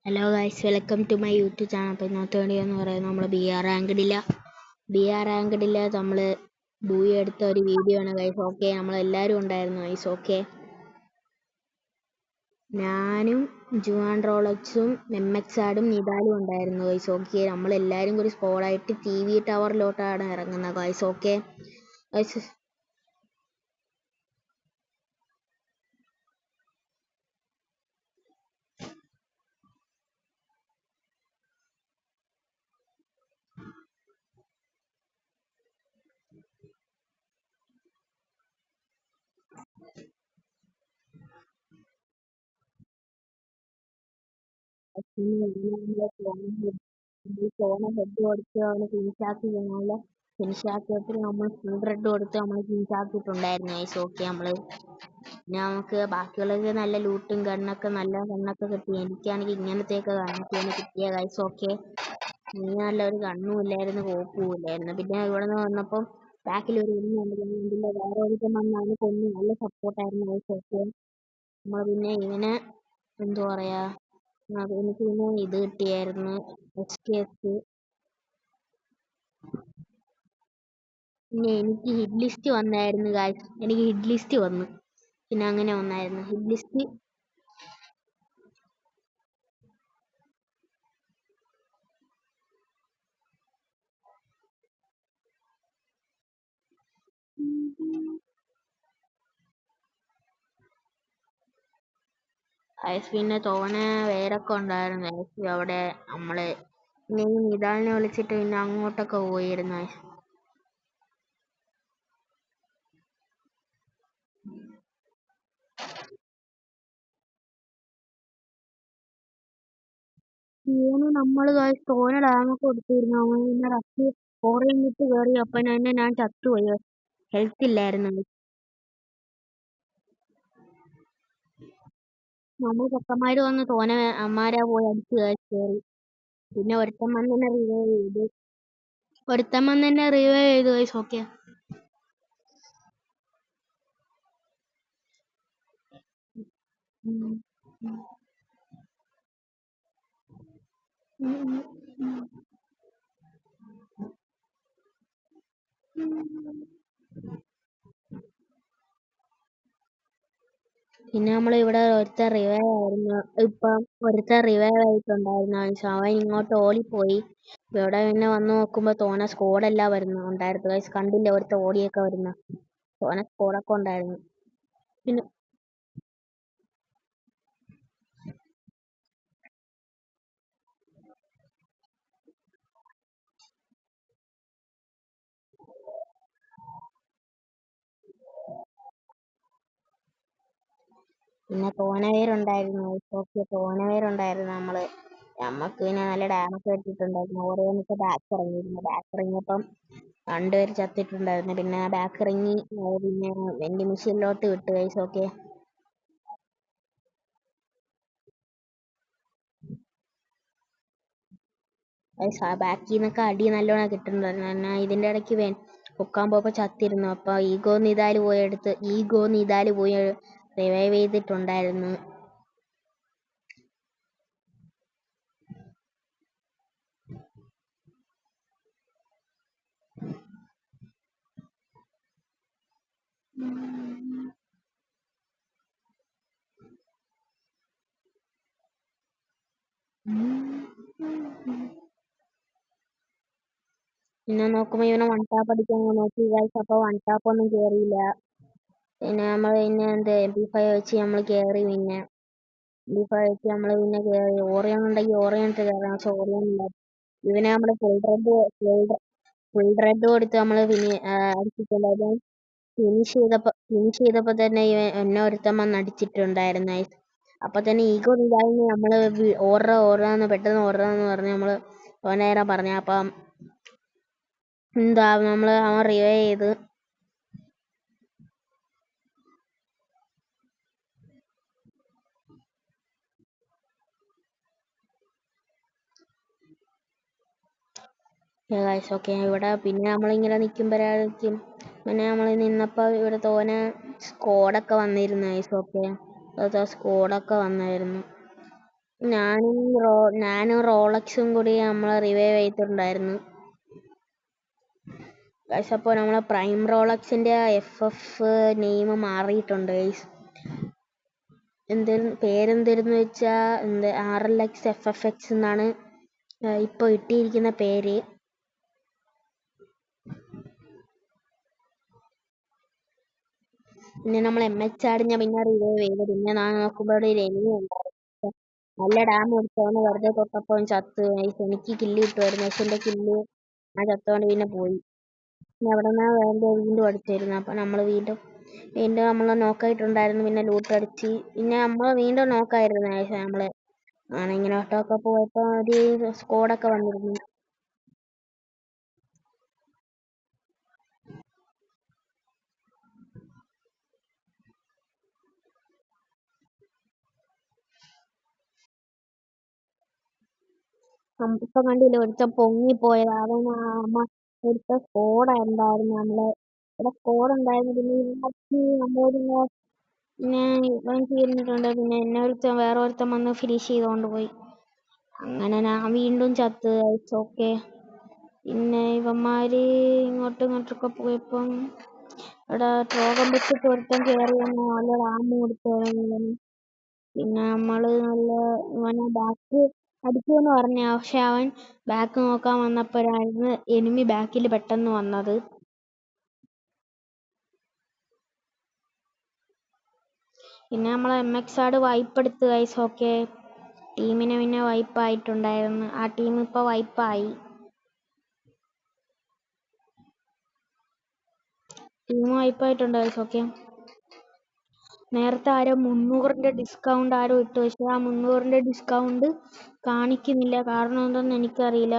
Hello guys, welcome to my YouTube channel. അപ്പോൾ ഇന്നത്തെ video എന്ന് പറയുന്നത് നമ്മൾ ബി ആർ റാങ്കഡില്ല നമ്മൾ ബൂയി എടുത്ത ഒരു വീഡിയോ ആണ് ഗൈസ്. ഓക്കെ, നമ്മളെല്ലാവരും ഉണ്ടായിരുന്നു ഗൈസ്. ഓക്കെ, ഞാനും ജുവാൻ റോളക്സും എംഎക്സാഡും നിദാലും ഉണ്ടായിരുന്നു ഗൈസ്. ഓക്കെ, നമ്മളെല്ലാവരും കൂടി സ്കോഡായിട്ട് TV ടവറിലോട്ടാണ് ഇറങ്ങുന്നത് guys. Okay guys, Sona head കൊടുത്ത് അവന് ഫിനിഷാക്കി കഴിഞ്ഞാൽ ഫിനിഷാക്കിയപ്പോൾ നമ്മൾ ഫുൾ റെഡ് കൊടുത്ത് നമ്മൾ ഫിനിഷാക്കിയിട്ടുണ്ടായിരുന്നു ഗൈസ്. ഓക്കെ, പിന്നെ നമുക്ക് ബാക്കിയുള്ളവർക്ക് നല്ല ലൂട്ടും നല്ല ഗണ്ണൊക്കെ കിട്ടി. എനിക്കാണെങ്കിൽ ഇങ്ങനത്തെയൊക്കെ ഗണ്ണൊക്കെയാണ് കിട്ടിയ ഗൈസ്. ഓക്കെ, നീ നല്ല ഒരു ഗണ്ണും ഇല്ലായിരുന്നു, കോപ്പും ഇല്ലായിരുന്നു. പിന്നെ ഇവിടെ നിന്ന് വന്നപ്പം ബാക്കിൽ ഒരു ഇല്ല വേറെ ഒരുത്തം വന്ന് അവന് കൊന്നു. നല്ല സപ്പോർട്ടായിരുന്നു ഗൈസ്. ഓക്കെ, നമ്മൾ പിന്നെ ഇവനെ എന്താ പറയാ, എനിക്ക് പിന്നെ ഇത് കിട്ടിയായിരുന്നു, SKS. പിന്നെ എനിക്ക് ഹിറ്റ് ലിസ്റ്റ് വന്നായിരുന്നു ഗൈസ്. എനിക്ക് ഹിറ്റ് ലിസ്റ്റ് വന്നു. പിന്നെ അങ്ങനെ വന്നായിരുന്നു ഹിറ്റ് ലിസ്റ്റ്. പിന്നെ തോന പേരൊക്കെ ഉണ്ടായിരുന്നു അവിടെ. നമ്മള് പിന്നെ ഈ നിദാലിനെ വിളിച്ചിട്ട് പിന്നെ അങ്ങോട്ടൊക്കെ പോയിരുന്നു. നമ്മള് തോന ഡാമൊക്കെ കൊടുത്തിരുന്നു. അവൻ പിന്നെ റഷ് ഫോറിൻ വിട്ട് കയറി. അപ്പം തന്നെ ഞാൻ ചത്തുപോയി, ഹെൽത്ത് ഇല്ലായിരുന്നു. നമ്മൾ ചെക്കന്മാര് വന്ന് തോന അമ്മാരാ പോയി അടിച്ച് കയറി. പിന്നെ ഒരുത്തൻ വന്ന് തന്നെ റിവൈവ് ചെയ്തു ഗൈസ്. ഓക്കെ, പിന്നെ നമ്മൾ ഇവിടെ ഒരുത്തൻ റിവൈവ് ആയിരുന്നു. ഇപ്പം ഒരുത്തൻ റിവൈവ് ആയിട്ടുണ്ടായിരുന്നു. അവൻ ഇങ്ങോട്ട് ഓടിപ്പോയി. ഇവിടെ പിന്നെ വന്ന് നോക്കുമ്പോ തോന സ്കോഡെല്ലാം ഉണ്ടായിരുന്നു ഗൈസ്. കണ്ടില്ല ഒരുത്തൻ ഓടിയൊക്കെ വരുന്ന തോന സ്കോഡൊക്കെ ഉണ്ടായിരുന്നു. പിന്നെ തോന പേരുണ്ടായിരുന്നു. ഓക്കെ, തോന പേരുണ്ടായിരുന്നു. നമ്മക്ക് പിന്നെ നല്ല ഡാമൊക്കെ കിട്ടിയിട്ടുണ്ടായിരുന്നു. ഓരോന്നൊക്കെ ബാക്ക് ഇറങ്ങിയപ്പം രണ്ടുപേര് ചത്തിട്ടുണ്ടായിരുന്നു. പിന്നെ ബാക്ക് ഇറങ്ങി പിന്നെ വെൻഡ് മെഷീനിലോട്ട് വിട്ടു ഗൈസ്. ഓക്കെ, ബാക്കിൽ നിന്നൊക്കെ അടി നല്ലോണം കിട്ടുന്നുണ്ടായിരുന്നു. ഞാൻ ഇതിന്റെ ഇടയ്ക്ക് പൊക്കാൻ പോയപ്പോ ചത്തിരുന്നു. അപ്പൊ ഈഗോ നിദാല് പോയി റിവൈവ് ചെയ്തിട്ടുണ്ടായിരുന്നു. പിന്നെ നോക്കുമ്പോ ഇവനെ വൺ ടാപ്പ് അടിക്കാൻ നോക്കി ഗൈസ്. അപ്പൊ വൺ ടാപ്പ് ഒന്നും കേറിയില്ല. പിന്നെ നമ്മൾ പിന്നെ MP5 വെച്ച് നമ്മൾ കേറി. പിന്നെ MP5 വെച്ച് നമ്മൾ പിന്നെ കേറി. ഓറിയോൺ ഉണ്ടെങ്കിൽ ഓറിയോൺ ഇട്ട് കയറാം. പക്ഷെ ഓറിയോൺ ഇല്ല. ഇവനെ നമ്മള് ഫുൾ റെഡ് കൊടുത്ത് നമ്മള് പിന്നെ അടിച്ചിട്ടുണ്ടായിരുന്നു. ഫിനിഷ് ചെയ്തപ്പോ തന്നെ എന്നെ ഒരുത്തൻ വന്ന് അടിച്ചിട്ടുണ്ടായിരുന്നു. അപ്പൊ തന്നെ ഈഗോ ഇല്ലായിരുന്നു. നമ്മള് പെട്ടെന്ന് ഓർഡറാന്ന് പറഞ്ഞ് നമ്മള് നേരം പറഞ്ഞ. അപ്പം അവൻ റിവൈവ് ചെയ്ത്. ഓക്കെ, ഇവിടെ പിന്നെ നമ്മളിങ്ങനെ നിൽക്കുമ്പോഴായിരിക്കും പിന്നെ നമ്മൾ നിന്നപ്പോൾ ഇവിടെ തോന സ്കോഡൊക്കെ വന്നിരുന്നു. ഓക്കെ, സ്കോഡൊക്കെ വന്നായിരുന്നു. ഞാനും റോളക്സും കൂടി നമ്മളെ റിവൈവ് ചെയ്തിട്ടുണ്ടായിരുന്നു ഗൈസ്. അപ്പോൾ നമ്മളെ പ്രൈം റോളക്സിന്റെ FF നെയിം മാറിയിട്ടുണ്ട് ഗൈസ്. പേരെന്തിരുന്ന് വെച്ചാ RLX FFX എന്നാണ് ഇപ്പൊ ഇട്ടിരിക്കുന്ന പേര്. പിന്നെ നമ്മൾ MH ആടിഞ്ഞ പിന്നെ റിവൈവ് ചെയ്ത് പിന്നെ ഞാൻ നോക്കുമ്പോൾ ഒരു എനിമി ഉണ്ടായിരുന്നു. നല്ല ഡാം കൊടുത്തോണ്ട് വെറുതെ തൊട്ടപ്പോൾ ചത്ത്. എനിക്ക് കില്ല് കിട്ടുമായിരുന്നു, പക്ഷെ എന്റെ കില്ല് ആ ചത്തോണ്ട് പിന്നെ പോയി. പിന്നെ അവിടെ നിന്നാ വീണ്ടും അടിച്ചായിരുന്നു. അപ്പൊ നമ്മൾ വീണ്ടും നമ്മൾ നോക്കായിട്ടുണ്ടായിരുന്നു. പിന്നെ ലൂട്ട് അടിച്ച് പിന്നെ നമ്മൾ വീണ്ടും നോക്കായിരുന്നു. നമ്മള് ഇങ്ങനെ ഒട്ടൊക്കെ പോയപ്പോ ഒരു സ്കോഡൊക്കെ വന്നിരുന്നു. ഇപ്പൊ കണ്ടില്ലേ ഒരുത്തൻ പൊങ്ങിപ്പോയത്. അവൻ ഒരുത്ത സ്കോഡ് ഉണ്ടായിരുന്നു. ഇവിടെ സ്കോഡ് ഉണ്ടായിരുന്നു. പിന്നെ ഇവൻ തീർന്നിട്ടുണ്ട്. പിന്നെ എന്നെ വേറെ ഒരുത്തൻ വന്ന് ഫിനിഷ് ചെയ്തോണ്ട് പോയി. അങ്ങനെ ഞാൻ വീണ്ടും ചത്ത്. ഓക്കെ. പിന്നെ ഇവന്മാര് ഇങ്ങോട്ടൊക്കെ പോയപ്പം ഇവിടെ രോഗം വെച്ചിട്ട് ഒരുത്തൻ കയറി വന്ന് നല്ല ഡാമ് കൊടുത്തു. പിന്നെ നമ്മള് ഇവനെ ബാക്ക് അടിക്കുമെന്ന് പറഞ്ഞ, പക്ഷെ അവൻ ബാക്ക് നോക്കാൻ വന്നപ്പോഴായിരുന്നു എനിമി ബാക്കിൽ പെട്ടെന്ന് വന്നത്. പിന്നെ നമ്മളെ MX ആട് വൈപ്പ് എടുത്ത് ഗൈസ്. ഓക്കെ, ടീമിനെ പിന്നെ വൈപ്പ് ആയിട്ടുണ്ടായിരുന്നു. ആ ടീം ഇപ്പൊ വൈപ്പായി. ടീം വൈപ്പായിട്ടുണ്ട് ഗൈസ്. ഓക്കെ, നേരത്തെ ആരോ 300ന്റെ ഡിസ്കൗണ്ട് ആരോ ഇട്ടു, പക്ഷെ ആ 300ന്റെ ഡിസ്കൗണ്ട് കാണിക്കുന്നില്ല. കാരണം എന്തെന്ന് എനിക്കറിയില്ല.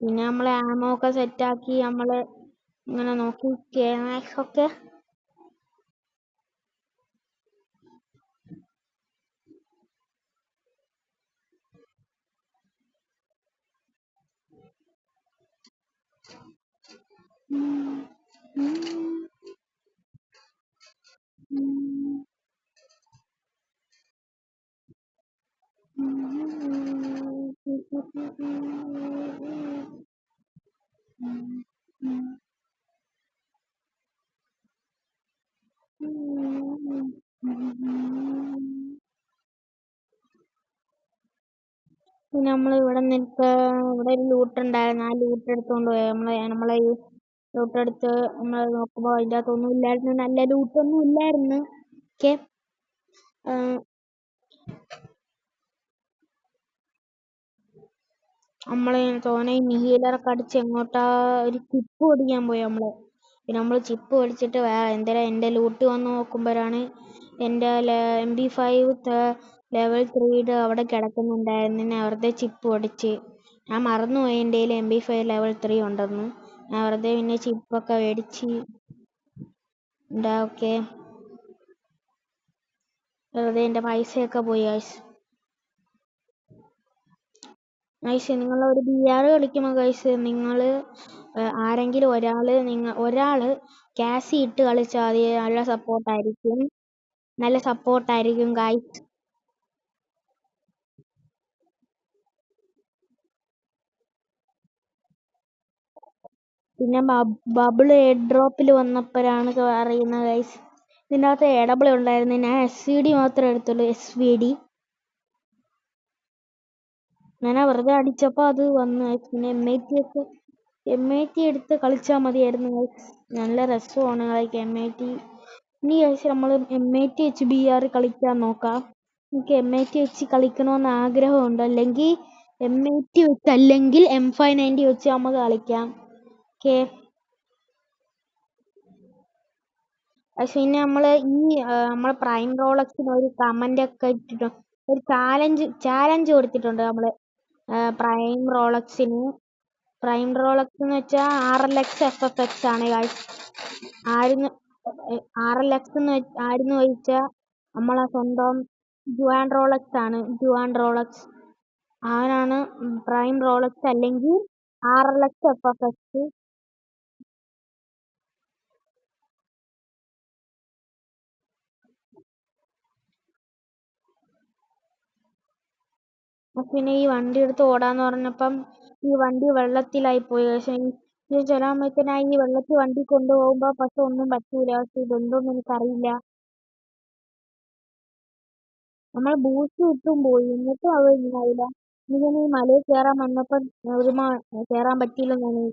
പിന്നെ നമ്മളെ ആമോ ഒക്കെ സെറ്റാക്കി നമ്മള് ഇങ്ങനെ നോക്കി ഒക്കെ. പിന്നെ നമ്മൾ ഇവിടെ ഒരു ലൂട്ട് ഉണ്ടായിരുന്നു. ആ ലൂട്ട് എടുത്തോണ്ട് പോയി. നമ്മളെ ഈ ലൂട്ട് എടുത്ത് നമ്മൾ നോക്കുമ്പോ അതിൻ്റെ അകത്തൊന്നും ഇല്ലായിരുന്നു. നല്ല ലൂട്ടൊന്നും ഇല്ലായിരുന്നു. ഓക്കെ, നമ്മള് തോനെ ഹീലറൊക്കെ അടിച്ച് എങ്ങോട്ടാ ഒരു ചിപ്പ് ഓടിക്കാൻ പോയി നമ്മള്. പിന്നെ നമ്മൾ ചിപ്പ് ഓടിച്ചിട്ട് എന്റെ ലൂട്ട് വന്ന് നോക്കുമ്പോഴാണ് എന്റെ MP5 ലെവൽ 3 അവിടെ കിടക്കുന്നുണ്ടായിരുന്നു. ഞാൻ വെറുതെ ചിപ്പ് ഓടിച്ച് ഞാൻ മറന്നുപോയി എൻ്റെ MP5 ലെവൽ 3 ഉണ്ടെന്ന്. ഞാൻ വെറുതെ പിന്നെ ചിപ്പൊക്കെ മേടിച്ച് ഓക്കെ, വെറുതെ എന്റെ പൈസയൊക്കെ പോയി ഗൈസ്. നിങ്ങൾ ഒരു BR കളിക്കുമ്പോൾ ഗൈസ് നിങ്ങൾ ആരെങ്കിലും ഒരാള് കാസി ഇട്ട് കളിച്ചാൽ മതി. നല്ല സപ്പോർട്ടായിരിക്കും ഗൈസ്. പിന്നെ ബബിൾ എയർ ഡ്രോപ്പിൽ വന്നപ്പോഴാണ് അറിയുന്ന ഗൈസ്. ഇതിൻ്റെ അകത്ത് AW ഉണ്ടായിരുന്നു. ഞാൻ SVD മാത്രമേ എടുത്തുള്ളൂ. SVD ഞാൻ വെറുതെ അടിച്ചപ്പോൾ അത് വന്നു. പിന്നെ M80 എടുത്ത് കളിച്ചാൽ മതിയായിരുന്നു ഗൈസ്. നല്ല രസമാണ് M80. ഇനി ഗൈസ് നമ്മൾ M80 വെച്ച് BR കളിക്കാൻ നോക്കാം. എനിക്ക് M80 വെച്ച് കളിക്കണമെന്ന് ആഗ്രഹമുണ്ട്. അല്ലെങ്കിൽ M80 വെച്ച് അല്ലെങ്കിൽ M590 വെച്ച് നമുക്ക് കളിക്കാം. ഓക്കെ, പക്ഷെ പിന്നെ നമ്മള് നമ്മളെ പ്രൈം റോളക്സിന് ഒരു കമന്റ് ഒക്കെ ഇട്ടിട്ടുണ്ട്. ഒരു ചാലഞ്ച് കൊടുത്തിട്ടുണ്ട് നമ്മള് പ്രൈം റോളക്സിന്. പ്രൈം റോളക്സ് എന്ന് വെച്ചാൽ RLX FFX ആണ് ഗൈസ്. RLX ആരെന്ന് ചോദിച്ചാൽ നമ്മളെ സ്വന്തം ജുവാൻ റോളക്സ് ആണ്. ജുവാൻ റോളക്സ് അവനാണ് പ്രൈം റോളക്സ് അല്ലെങ്കിൽ RLX FFX. പിന്നെ ഈ വണ്ടി എടുത്ത് ഓടാന്ന് പറഞ്ഞപ്പം ഈ വണ്ടി വെള്ളത്തിലായി പോയി. പക്ഷെ ഇത് ചില സമയത്ത് ഈ വെള്ളത്തിൽ വണ്ടി കൊണ്ടുപോകുമ്പോ പക്ഷെ ഒന്നും പറ്റൂല. പക്ഷെ ഇതെന്തോന്ന് എനിക്കറിയില്ല. നമ്മൾ ബൂസ്റ്റ് ഇട്ടും പോയി, എന്നിട്ടും അത് ഇങ്ങനായില്ല. ഇങ്ങനെ ഈ മലയിൽ കയറാൻ വന്നപ്പം കയറാൻ പറ്റിയില്ലെന്നാണ്.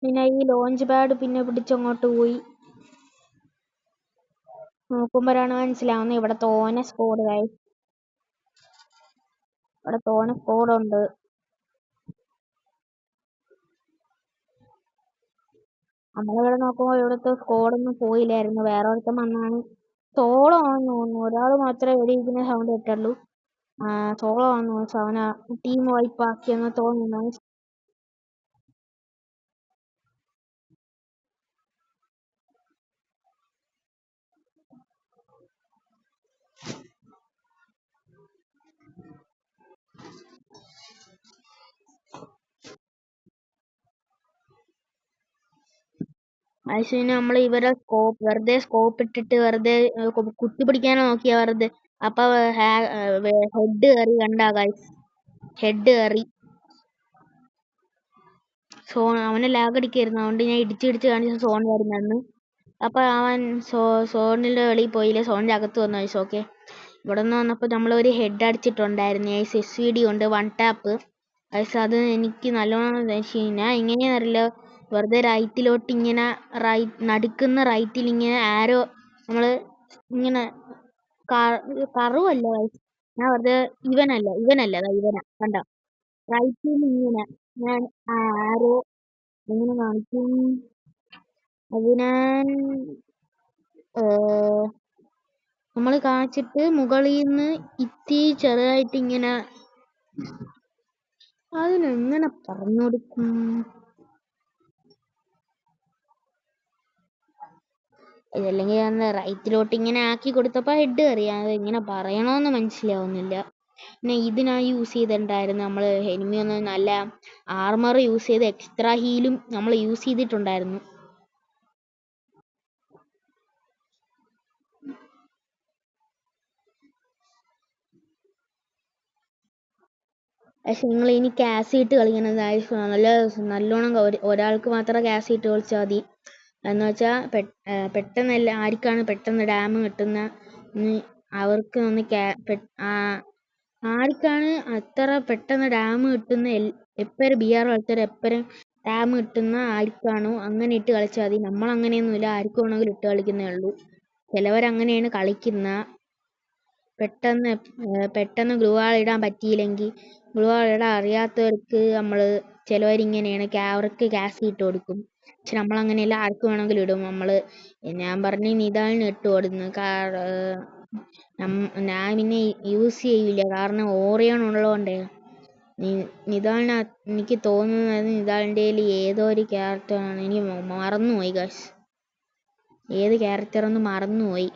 പിന്നെ ഈ ലോഞ്ച് പാഡ് പിന്നെ പിടിച്ചങ്ങോട്ട് പോയി. നോക്കുമ്പോഴാണ് മനസ്സിലാവുന്നത് ഇവിടെ തോനെ സ്കോഡ് ഗൈസ്. ഇവിടെ തോനെ സ്കോഡുണ്ട്. നമ്മളിവിടെ നോക്കുമ്പോൾ ഇവിടുത്തെ സ്കോഡൊന്നും പോയില്ലായിരുന്നു. വേറെ ഒരുത്തൻ വന്നാണ്. സോളോ ആണെന്ന് തോന്നുന്നു. ഒരാൾ മാത്രമേ ഇവിടെ ഇരിക്കുന്ന സൗണ്ട് കേട്ടുള്ളൂ. സോളോ ആണെന്ന് തോന്നുന്നു. അവനെ ടീം വൈപ്പ് ആക്കിയെന്ന് തോന്നുന്നു. ആവശ്യത്തിന് നമ്മൾ ഇവരെ വെറുതെ സ്കോപ്പ് ഇട്ടിട്ട് വെറുതെ കുത്തി പിടിക്കാനോ നോക്കിയാ വെറുതെ. അപ്പൊ ഹെഡ് കയറി കണ്ടാ ഗൈസ്. ഹെഡ് കയറി. അവനെ ലാഗ് അടിക്കായിരുന്നു. അതുകൊണ്ട് ഞാൻ ഇടിച്ചിടിച്ച് കാണിച്ച സോൺ വരുന്നെന്ന്. അപ്പൊ അവൻ സോണിന്റെ വെളിയിൽ പോയില്ലേ, സോണിന്റെ അകത്ത് വന്നു ഗൈസ്. ഓക്കെ, ഇവിടെ നിന്ന് വന്നപ്പോൾ നമ്മളൊരു ഹെഡ് അടിച്ചിട്ടുണ്ടായിരുന്നു. SVD ഉണ്ട് 1 ടാപ്പ് ഗൈസ്. അത് എനിക്ക് നല്ലോണം ഞാൻ ഇങ്ങനെയാണെന്നറിയില്ല, വെറുതെ റൈറ്റിലോട്ട് ഇങ്ങനെ നടുക്കുന്ന റൈറ്റിൽ ഇങ്ങനെ ആരോ നമ്മള് ഇങ്ങനെ കറുവല്ല ഗൈസ്. ഞാൻ വെറുതെ ഇവനല്ല ഇവനാ കണ്ട റൈറ്റിൽ ഇങ്ങനെ ഞാൻ ആരോ എങ്ങനെ കാണിക്കും. അത് ഞാൻ നമ്മൾ കാണിച്ചിട്ട് മുകളിൽ നിന്ന് ഇത്തിരി ചെറുതായിട്ട് ഇങ്ങനെ അതിനെങ്ങനെ പറഞ്ഞു കൊടുക്കും. ഇതല്ലെങ്കിൽ ഞാൻ റൈറ്റിലോട്ട് ഇങ്ങനെ ആക്കി കൊടുത്തപ്പോൾ ഹെഡ് കയറി. അത് എങ്ങനെ പറയണമെന്ന് മനസ്സിലാവുന്നില്ല. പിന്നെ ഇത് ഞാൻ യൂസ് ചെയ്തിട്ടുണ്ടായിരുന്നു. നമ്മൾ എനിമി ഒന്ന് നല്ല ആർമർ യൂസ് ചെയ്ത് എക്സ്ട്രാ ഹീലും നമ്മൾ യൂസ് ചെയ്തിട്ടുണ്ടായിരുന്നു. പക്ഷെ നിങ്ങൾ ഇനി ക്യാസ് ഇട്ട് കളിക്കണം. നല്ലോണം ഒരാൾക്ക് മാത്രം ക്യാസ് ഇട്ട് കളിച്ചാൽ മതി. എന്ന് വെച്ചാൽ പെട്ടെന്നല്ല ആർക്കാണ് പെട്ടെന്ന് ഡാം കിട്ടുന്ന അവർക്ക് ഒന്ന് ആർക്കാണ് അത്ര പെട്ടെന്ന് ഡാം കിട്ടുന്ന എപ്പോഴും BR കളിച്ചാൽ എപ്പോഴും ഡാം കിട്ടുന്ന ആർക്കാണോ അങ്ങനെ ഇട്ട് കളിച്ചാൽ മതി. നമ്മൾ അങ്ങനെയൊന്നുമില്ല, ആർക്കും വേണമെങ്കിലും ഇട്ട് കളിക്കുന്നേ ഉള്ളൂ. ചിലവരങ്ങനെയാണ് കളിക്കുന്ന. പെട്ടെന്ന് ഗ്ലൂ വാൾ ഇടാൻ പറ്റിയില്ലെങ്കിൽ ഗ്ലൂ വാൾ ഇടാൻ അറിയാത്തവർക്ക് നമ്മൾ ചിലവരിങ്ങനെയാണ് അവർക്ക് ഗ്യാസ് ഇട്ട് കൊടുക്കും. പക്ഷെ നമ്മളങ്ങനെയല്ല, ആർക്ക് വേണമെങ്കിലും ഇടും. ഞാൻ പറഞ്ഞ് നിതാലിന് ഇട്ട് കൊടുക്കുന്നു. ഞാൻ പിന്നെ യൂസ് ചെയ്യില്ല, കാരണം ഓറിയൺ ഉള്ളതുകൊണ്ടേ. നിതാലിന് എനിക്ക് തോന്നുന്നത് നിതാലിൻ്റെ ഏതോ ഒരു ക്യാരക്ടറാണ്. എനിക്ക് മറന്നുപോയി ഗൈസ്, ഏത് ക്യാരക്ടറൊന്ന് മറന്നുപോയി.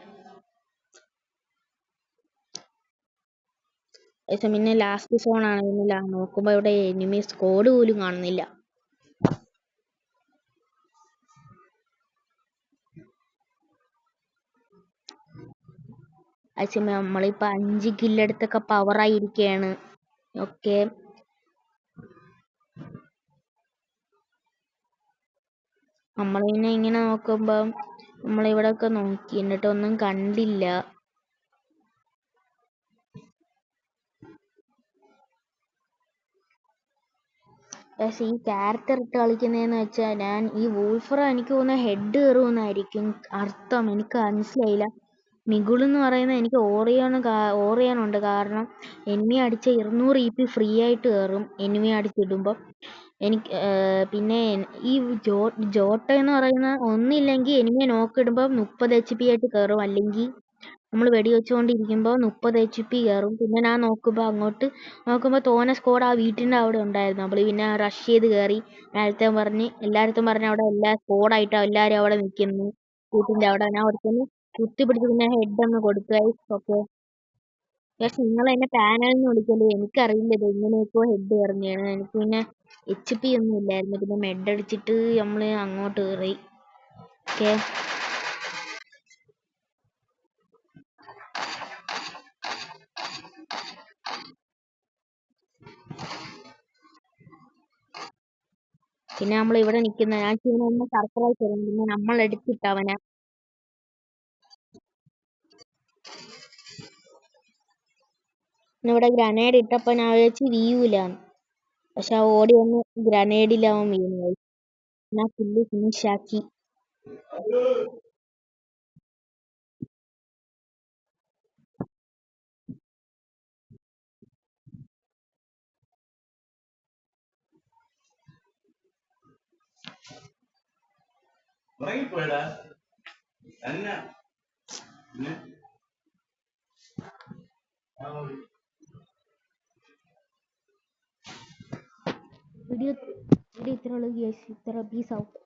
പിന്നെ ലാസ്റ്റ് സോൺ ആണെന്നില്ല, നോക്കുമ്പോ ഇവിടെ എനിമി സ്കോഡ് പോലും കാണുന്നില്ല. അതേസമയം നമ്മളിപ്പോ 5 കില്ലെടുത്തൊക്കെ പവറായിരിക്കുകയാണ്. ഓക്കെ, നമ്മൾ പിന്നെ ഇങ്ങനെ നോക്കുമ്പോ നമ്മളിവിടെയൊക്കെ നോക്കി എന്നിട്ടൊന്നും കണ്ടില്ല. പക്ഷെ ഈ ക്യാരക്ടർ ഇട്ട് കളിക്കുന്നതെന്ന് വെച്ചാൽ ഈ വൂൾഫറ എനിക്ക് തോന്നുന്ന ഹെഡ് കയറുമെന്നായിരിക്കും അർത്ഥം. എനിക്ക് മനസ്സിലായില്ല. മിഗുൾ എന്ന് പറയുന്നത് എനിക്ക് ഓറിയണുണ്ട്, കാരണം എനിമി അടിച്ച 200 EP ഫ്രീ ആയിട്ട് കയറും എനിമി അടിച്ചിടുമ്പോൾ. എനിക്ക് പിന്നെ ഈ ജോട്ട എന്ന് പറയുന്ന ഒന്നില്ലെങ്കിൽ എനിമിയെ നോക്കിടുമ്പോൾ 30 HP ആയിട്ട് കയറും, അല്ലെങ്കിൽ നമ്മൾ വെടിവെച്ചുകൊണ്ടിരിക്കുമ്പോൾ 30 HP കയറും. പിന്നെ ഞാൻ നോക്കുമ്പോൾ തോനെ സ്കോഡ് ആ വീട്ടിൻ്റെ അവിടെ ഉണ്ടായിരുന്നു. നമ്മൾ പിന്നെ റഷ് ചെയ്ത് കയറി. എല്ലായിടത്തും പറഞ്ഞ് അവിടെ എല്ലാ സ്കോഡായിട്ടാണ് എല്ലാവരും അവിടെ നിൽക്കുന്നു വീട്ടിൻ്റെ അവിടെ. ഞാൻ ഒരിക്കലും കുത്തിപ്പിടിച്ച് പിന്നെ ഹെഡ് ഒന്ന് കൊടുത്തു. ഓക്കെ, പക്ഷെ നിങ്ങൾ എന്നെ പാനലിൽ നിന്ന് വിളിക്കല്ലേ, എനിക്കറിയില്ല ഇത് എങ്ങനെയൊക്കെയോ ഹെഡ് കയറുന്നതാണ്. എനിക്ക് പിന്നെ HP ഒന്നും ഇല്ലായിരുന്നു. പിന്നെ മെഡ് അടിച്ചിട്ട് നമ്മൾ അങ്ങോട്ട് കയറി. ഓക്കെ. പിന്നെ നമ്മൾ ഇവിടെ നിൽക്കുന്ന ഞാൻ ചെയ്യുന്ന ഒന്ന് സർപ്രൈസ് തരും പിന്നെ നമ്മൾ എടുത്തിട്ട് അവനെ ഇവിടെ ഗ്രനേഡ് ഇട്ടപ്പോ ഞാൻ വിചാരിച്ച് വീഴൂലാന്ന്. പക്ഷെ ആ ഓടി വന്ന് ഗ്രനേഡിൽ അവൻ വീണു. ഞാൻ ഫുള്ള് ഫിനിഷാക്കി. വീഡിയോ ഇത്രയുള്ളൂ. ഇത്ര പീസ് ഔട്ട്.